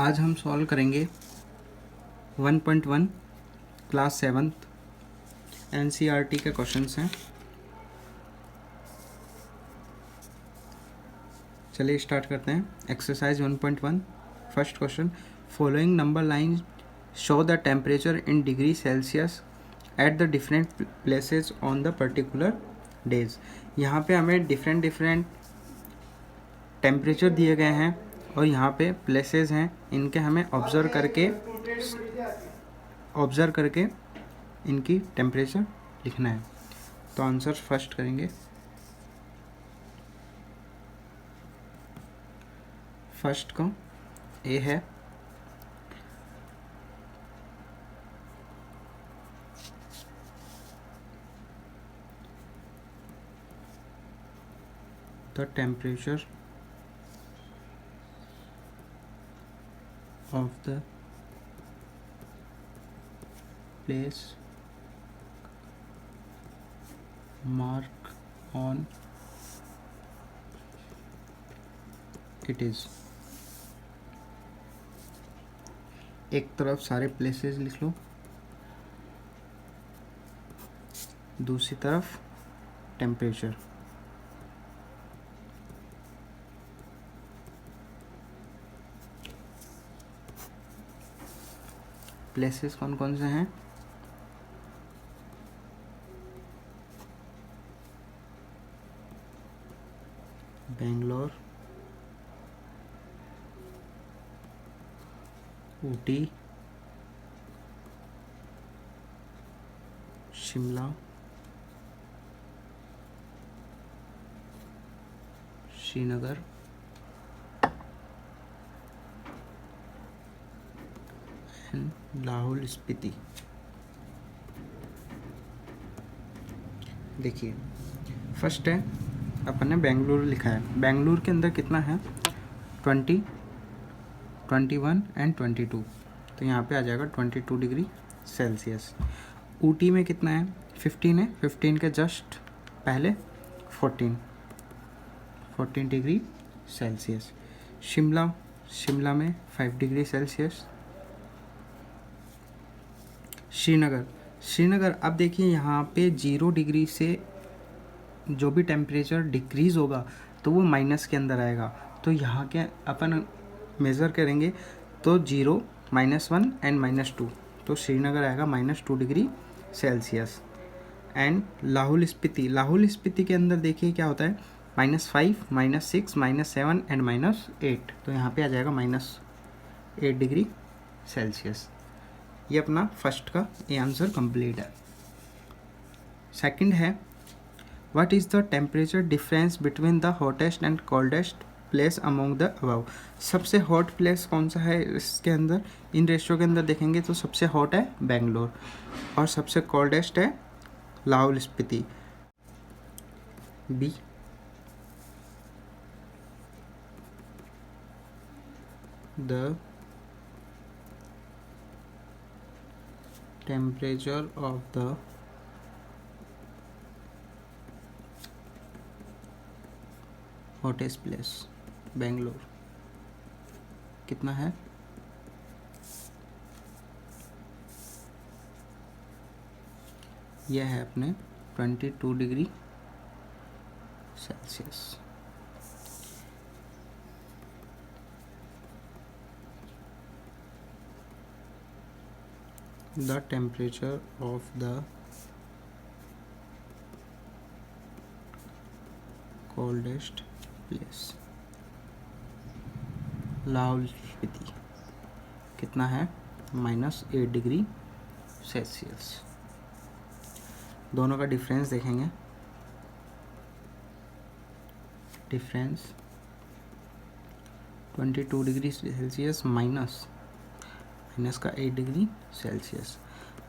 आज हम सॉल्व करेंगे 1.1 क्लास 7th एनसीईआरटी के क्वेश्चंस हैं। चलिए स्टार्ट करते हैं। Exercise 1.1 first question, following number line show the temperature in degree Celsius at the different places on the particular days. यहाँ पे हमें डिफरेंट टेम्परेचर दिए गए हैं और यहाँ पे प्लेसेस हैं, इनके हमें ऑब्जर्व करके इनकी टेम्परेचर लिखना है। तो आंसर फर्स्ट करेंगे। फर्स्ट का ए है, the temperature of the place mark on it is। एक तरफ सारे प्लेसेस लिख लो, दूसरी तरफ टेम्परेचर। प्लेसेस कौन कौन से हैं? बेंगलोर, ऊटी, शिमला, श्रीनगर, लाहौल स्पीति। देखिए फर्स्ट है, अपन ने बेंगलुरु लिखा है। बेंगलुरु के अंदर कितना है? 20, 21 एंड 22। तो यहाँ पे आ जाएगा 22 डिग्री सेल्सियस। ऊटी में कितना है? 15 है। 15 के जस्ट पहले 14 डिग्री सेल्सियस। शिमला में 5 डिग्री सेल्सियस। श्रीनगर अब देखिए यहाँ पे 0 डिग्री से जो भी टेम्परेचर डिक्रीज़ होगा तो वो माइनस के अंदर आएगा। तो यहाँ के अपन मेज़र करेंगे तो 0, -1 एंड -2। तो श्रीनगर आएगा -2 degree Celsius. And Lahaul Spiti के अंदर देखिए क्या होता है? -5, -6, -7 एंड -8। तो यहाँ पे आ जाएगा -8 डिग्री सेल्सियस। ये अपना फर्स्ट का ये आंसर कंप्लीट है। सेकंड है, what is the temperature difference between the hottest and coldest place among the above. सबसे हॉट प्लेस कौन सा है इसके अंदर? इन रेशियो के अंदर देखेंगे तो सबसे हॉट है बेंगलोर और सबसे कोल्डेस्ट है Lahaul Spiti. B, the temperature of the hottest place Bangalore कितना है? यह है अपने 22 degree Celsius. The temperature of the coldest place Lahaul Spiti कितना है? -8 डिग्री सेल्सियस। दोनों का डिफरेंस देखेंगे। डिफरेंस 22 डिग्री सेल्सियस माइनस का 8 डिग्री सेल्सियस।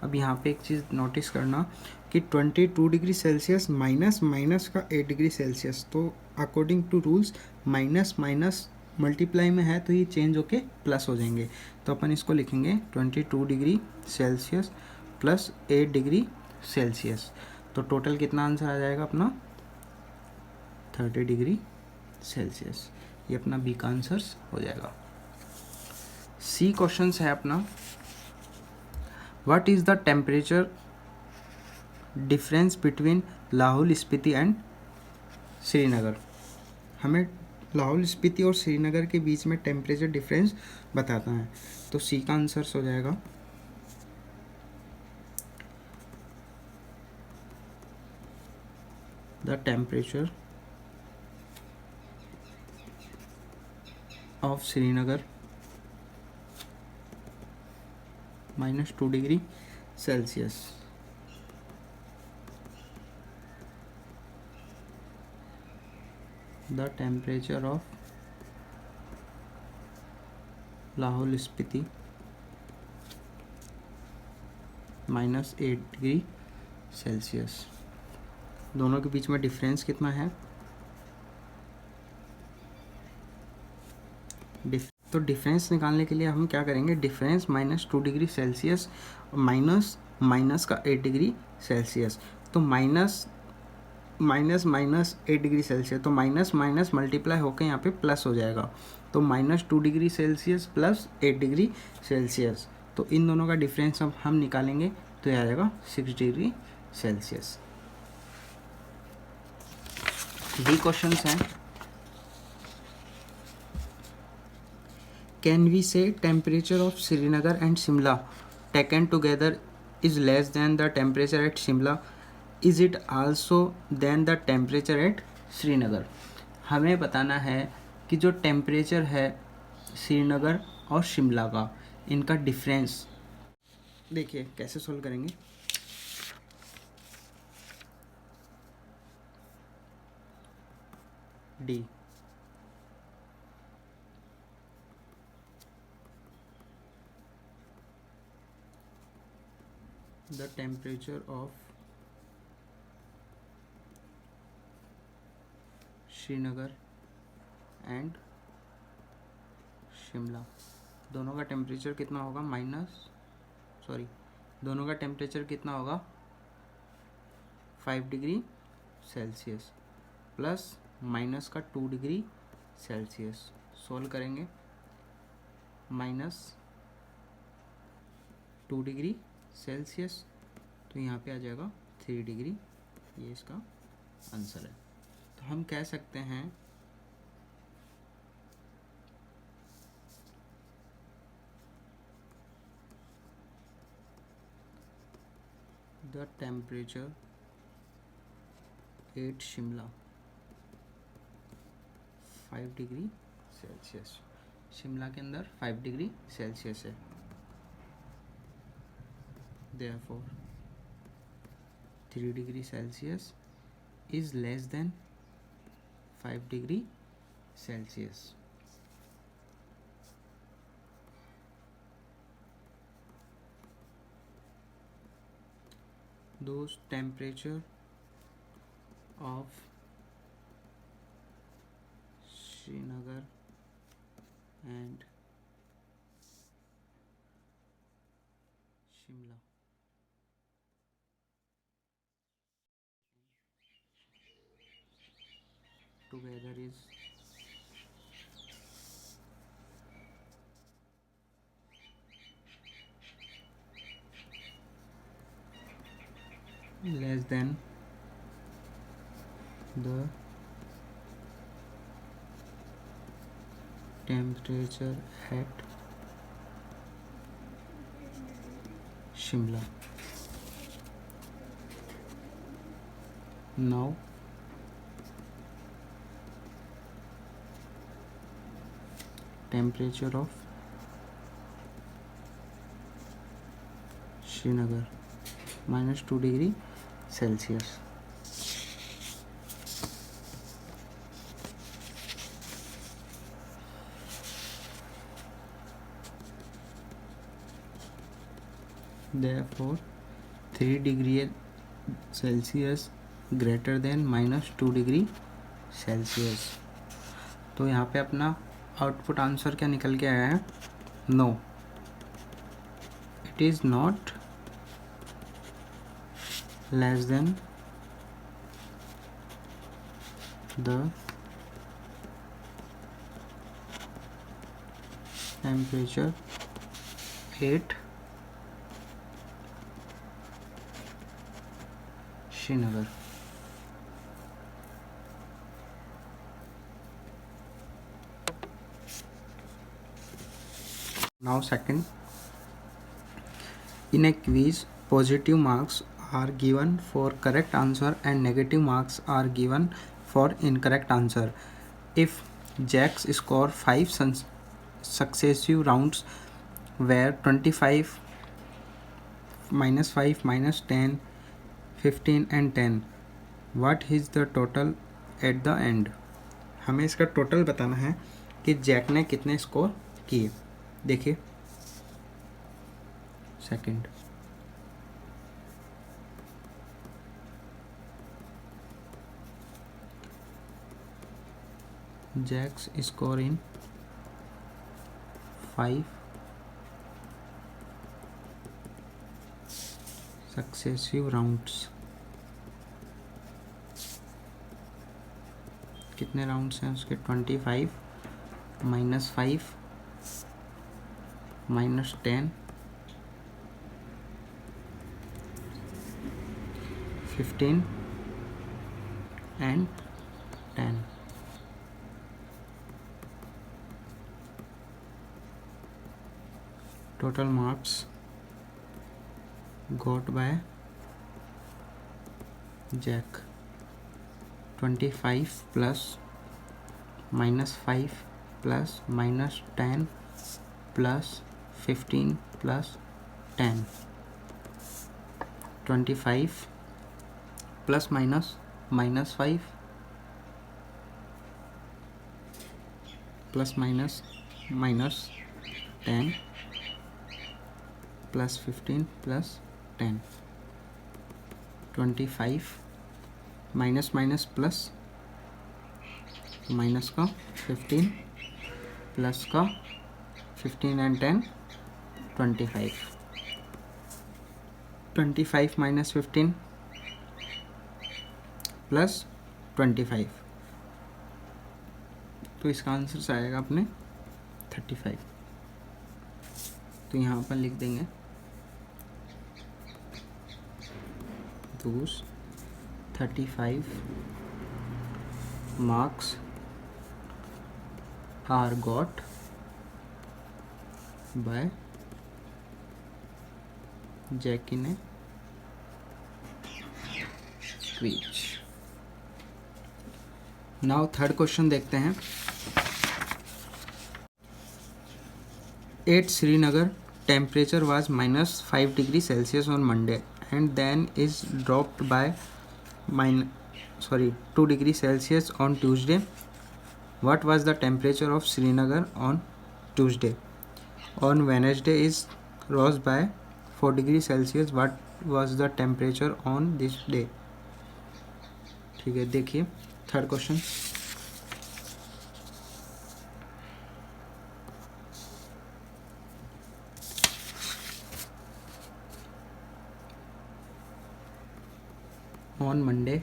अब यहाँ पे एक चीज़ नोटिस करना कि 22 डिग्री सेल्सियस माइनस का 8 डिग्री सेल्सियस, तो according to rules minus multiply में है तो ये चेंज होके प्लस हो जाएंगे। तो अपन इसको लिखेंगे 22 degree Celsius plus 8 degree Celsius. तो टोटल कितना आंसर आ जाएगा अपना? 30 डिग्री सेल्सियस। ये अपना बी का आंसर हो जाएगा। सी क्वेश्चन है अपना, what is the temperature difference between Lahaul Spiti and Srinagar. हमें लाहौल स्पीति और श्रीनगर के बीच में टेम्परेचर डिफरेंस बताता है। तो सी का आंसर हो जाएगा the temperature of Srinagar -2 degree Celsius. The temperature of Lahaul Spiti -8 degree Celsius. दोनों के बीच में डिफरेंस कितना है? तो डिफरेंस निकालने के लिए हम क्या करेंगे, डिफरेंस -2 डिग्री सेल्सियस माइनस का 8 डिग्री सेल्सियस। तो माइनस 8 डिग्री सेल्सियस, तो माइनस माइनस मल्टीप्लाई होकर यहाँ पे प्लस हो जाएगा। तो -2 degree Celsius plus 8 degree Celsius, तो इन दोनों का डिफरेंस हम निकालेंगे तो यह आ जाएगा 6 डिग्री सेल्सियस। डी क्वेश्चन है, can we say temperature of Srinagar and Shimla taken together is less than the temperature at Shimla, is it also than the temperature at Srinagar. हमें बताना है कि जो टेम्परेचर है श्रीनगर और शिमला का, इनका डिफरेंस। देखिए कैसे सोल्व करेंगे। D, the temperature of Srinagar and Shimla, दोनों का टेम्परेचर कितना होगा, दोनों का टेम्परेचर कितना होगा 5 डिग्री सेल्सियस प्लस माइनस का 2 डिग्री सेल्सियस। सोल्व करेंगे, -2 डिग्री सेल्सियस, तो यहाँ पे आ जाएगा 3 डिग्री, ये इसका आंसर है। तो हम कह सकते हैं the temperature at Shimla 5 degree Celsius, Shimla के अंदर 5 डिग्री सेल्सियस है। Therefore 3 degree Celsius is less than 5 degree Celsius. Those temperature of Srinagar and Shimla together is less than the temperature at Shimla. Now temperature of Srinagar -2 degree Celsius. Therefore 3 degree Celsius greater than -2 degree Celsius. तो यहाँ पे अपना output answer क्या निकल के आया है, no, it is not less than the temperature 8 Srinagar. Now second, in a quiz, positive marks are given for correct answer and negative marks are given for incorrect answer. If Jack's score 5 successive rounds where 25 minus 5 minus 10 15 and 10, what is the total at the end? हमें इसका total बताना है कि Jack ने कितने score किए। देखिए second, Jack's score in 5 successive rounds. कितने राउंड्स हैं उसके? 25 माइनस 5 माइनस 10 15 and 10। Total marks got by Jack 25 plus minus 5 plus minus 10 plus 15 plus 10। 25 plus minus minus 5 plus minus minus 10 plus 15 plus 10। 25 minus minus plus, minus का 15 plus का 15 and 10 25। 25 minus 15 plus 25, तो इसका answer आएगा अपने 35। तो यहाँ पर लिख देंगे those 35 marks are got by Jack in a quiz। Now third question देखते हैं। At Srinagar temperature was -5 degree Celsius on Monday and then is dropped by 2 degree Celsius on Tuesday. What was the temperature of Srinagar on Tuesday? On Wednesday is rose by 4 degree Celsius. What was the temperature on this day? ठीक है, देखिए third question. On Monday,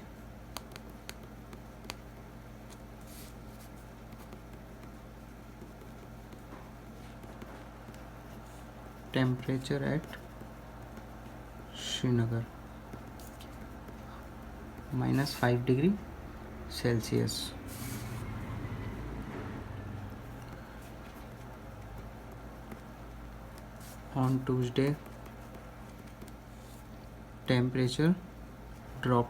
temperature at Srinagar -5 degree Celsius। On Tuesday, temperature drop,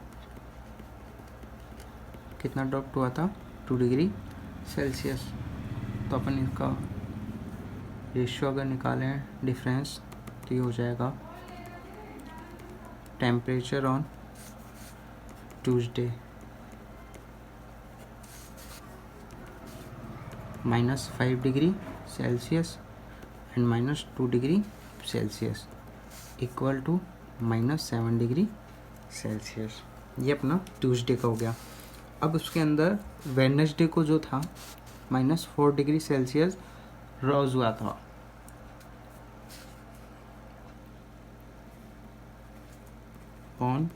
कितना drop हुआ था? 2 degree Celsius. तो अपन इसका ratio अगर निकालें डिफरेंस तो ये हो जाएगा temperature on Tuesday -5 degree Celsius and -2 degree Celsius equal to -7 degree Celsius. ये अपना ट्यूसडे का हो गया। अब उसके अंदर वेडनेसडे को जो था -4 डिग्री सेल्सियस रोज हुआ था। On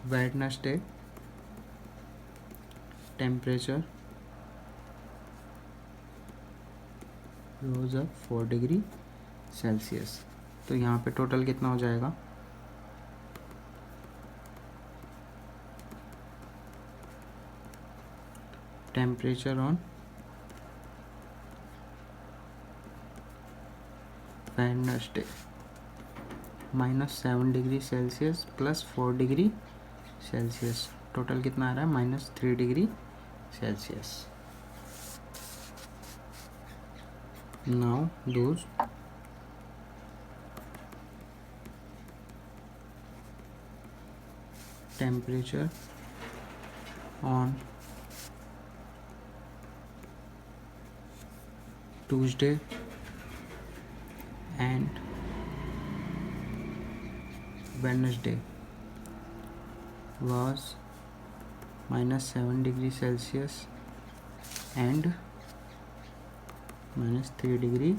Wednesday temperature rose up 4 degree Celsius. तो यहाँ पे टोटल कितना हो जाएगा, temperature on Wednesday -7 degree Celsius plus 4 degree Celsius, total कितना आ रहा है, -3 degree Celsius. Now those temperature on Tuesday and Wednesday was -7 degree Celsius and -3 degree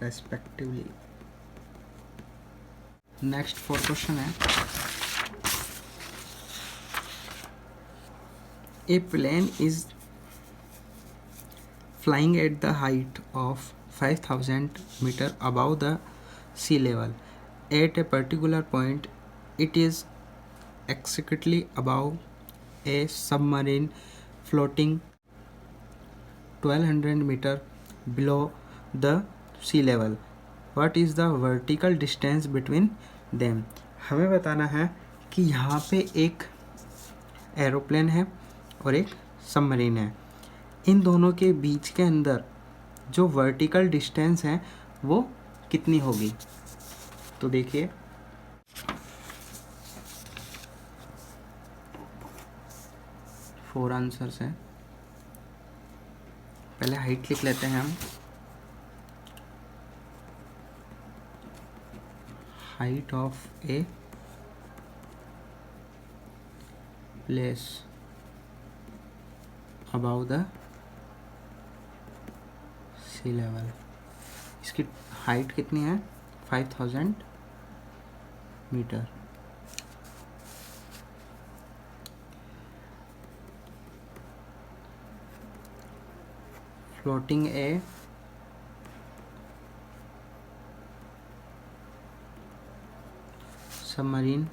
respectively. Next 4 question है, a plane is flying at the height of 5000 meter above the sea level. At a particular point, it is exactly above a submarine floating 1200 meter below the sea level. What is the vertical distance between them? हमें बताना है कि यहाँ पे एक aeroplane है और एक सबमरीन है, इन दोनों के बीच के अंदर जो वर्टिकल डिस्टेंस है वो कितनी होगी। तो देखिए, फोर आंसर्स हैं। पहले हाइट लिख लेते हैं हम। Height of a place above the sea level, इसकी हाइट कितनी है, 5000 metre. Floating a submarine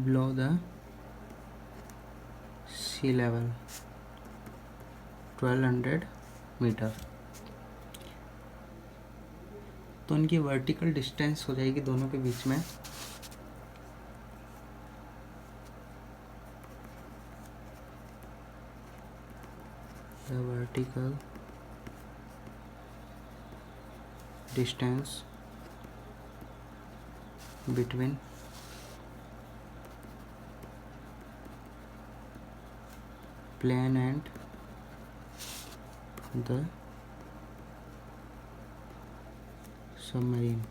below the sea level 1200 metre. तो उनकी वर्टिकल डिस्टेंस हो जाएगी दोनों के बीच में the vertical distance between plane and the submarine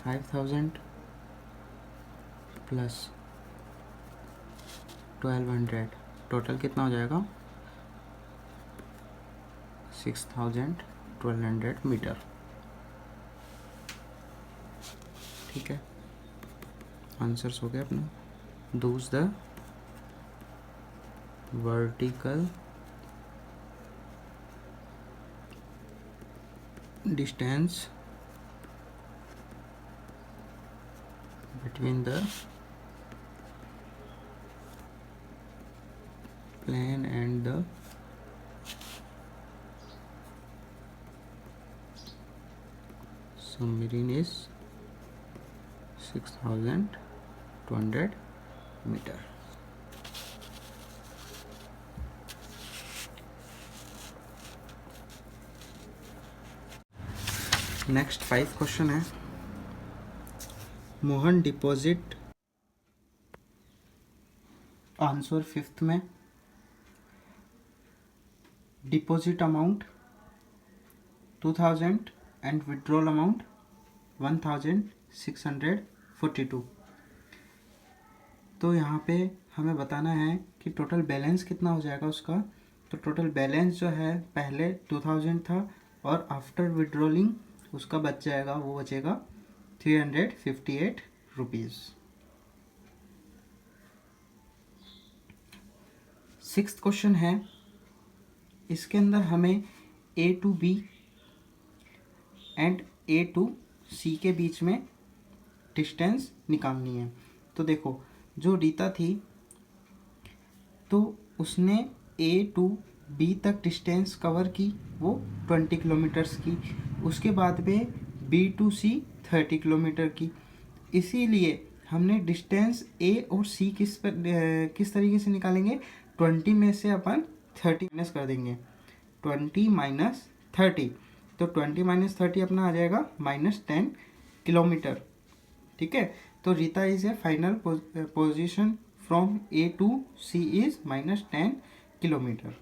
5000 plus 1200, total कितना हो जाएगा, 6200 मीटर। ठीक है, आंसर्स हो गए अपना। Thus the vertical distance between the plane and the submarine is 6200 metre. Next 5 question है, मोहन डिपॉजिट, आंसर 5th में deposit amount 2000 and withdrawal amount 1642। तो यहाँ पे हमें बताना है कि टोटल बैलेंस कितना हो जाएगा उसका। तो टोटल बैलेंस जो है पहले 2000 था और आफ्टर विड्रॉलिंग उसका बच जाएगा, वो बचेगा 358 रुपीज़। सिक्स्थ क्वेश्चन है, इसके अंदर हमें A to B and A to C के बीच में डिस्टेंस निकालनी है। तो देखो, जो रीता थी तो उसने ए टू बी तक डिस्टेंस कवर की, वो 20 किलोमीटर्स की। उसके बाद में बी टू सी 30 किलोमीटर की। इसीलिए हमने डिस्टेंस ए और सी किस तरीके से निकालेंगे, 20 में से अपन 30 माइनस कर देंगे, 20 माइनस 30, तो 20 माइनस 30 अपना आ जाएगा -10 किलोमीटर। ठीक है, तो Rita is a final position from A to C is -10 kilometre.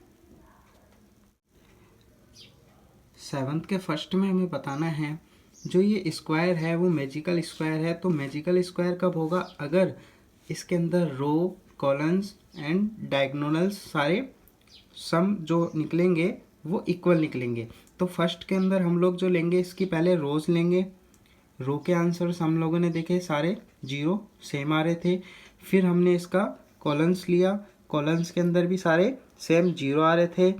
Seventh के फर्स्ट में हमें बताना है, जो ये स्क्वायर है वो मैजिकल स्क्वायर है। तो मैजिकल स्क्वायर कब होगा, अगर इसके अंदर रो, कॉलम्स एंड डायगोनल्स सारे सम जो निकलेंगे वो इक्वल निकलेंगे। तो फर्स्ट के अंदर हम लोग जो लेंगे, इसकी पहले रोज लेंगे। रो के आंसर्स हम लोगों ने देखे सारे 0 सेम आ रहे थे। फिर हमने इसका कॉलम्स लिया, कॉलम्स के अंदर भी सारे सेम 0 आ रहे थे।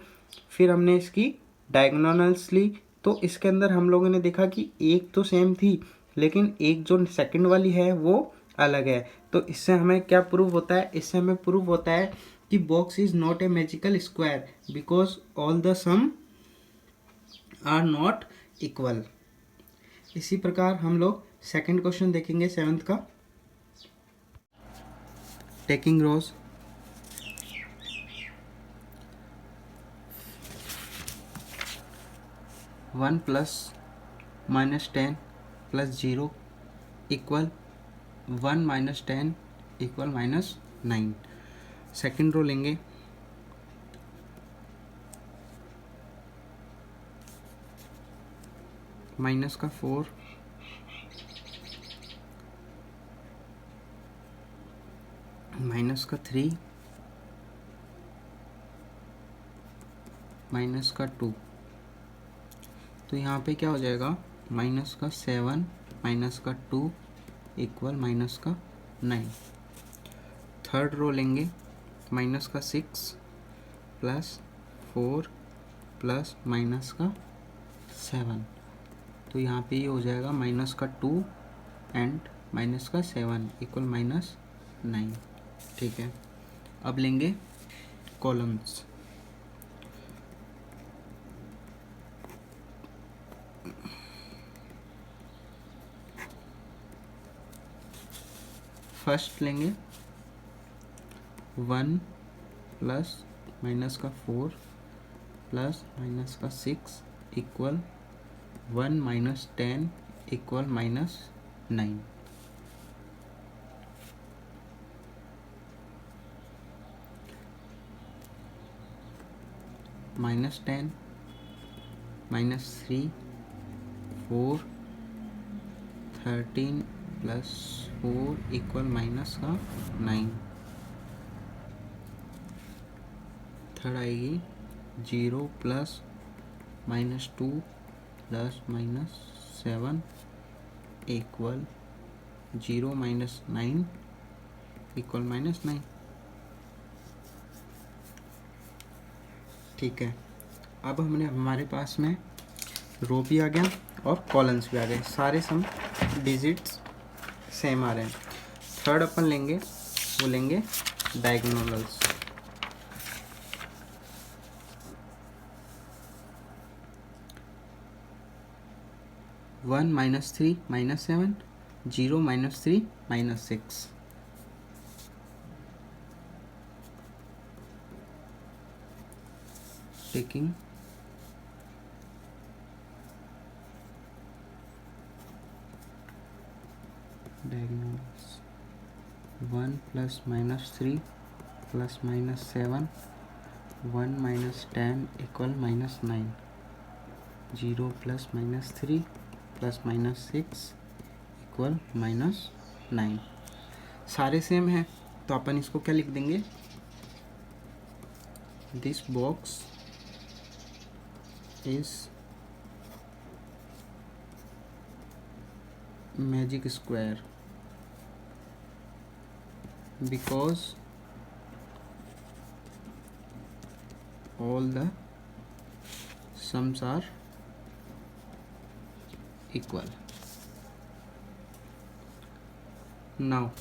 फिर हमने इसकी डायगोनल्स ली, तो इसके अंदर हम लोगों ने देखा कि एक तो सेम थी, लेकिन एक जो सेकंड वाली है वो अलग है। तो इससे हमें क्या प्रूव होता है, इससे हमें प्रूव होता है कि box is not a magical square because all the sum are not equal. इसी प्रकार हम लोग सेकंड क्वेश्चन देखेंगे सेवन्थ का। Taking rows, one plus -10 plus 0 equal 1 - 10 equal -9। Second row लेंगे, माइनस का 4 माइनस का 3 माइनस का 2। तो यहाँ पे क्या हो जाएगा, माइनस का 7 माइनस का 2 इक्वल माइनस का 9। थर्ड रो लेंगे, माइनस का 6 प्लस 4 प्लस माइनस का 7। तो यहाँ पे ये हो जाएगा माइनस का 2 एंड माइनस का 7 इक्वल -9। ठीक है, अब लेंगे कॉलम्स। फर्स्ट लेंगे 1 प्लस माइनस का 4 प्लस माइनस का 6 equal 1 - 10 equal -9। -10 -3 4 13 plus 4 equal minus का 9। थर्ड आएगी 0 प्लस -2 प्लस -7 इक्वल 0 - 9 इक्वल -9। ठीक है, अब हमने हमारे पास में रो भी आ गया और कॉलम्स भी आ गए, सारे सम डिजिट्स सेम आ रहे हैं। थर्ड अपन लेंगे, वो लेंगे diagonals. One -3 -7 0 -3 -6। Taking diagonals 1 plus -3 plus -7 1 - 10 equal -9। 0 plus -3 plus -6 equal -9। सारे सेम हैं, तो अपन इसको क्या लिख देंगे, this box is magic square because all the sums are equal. Now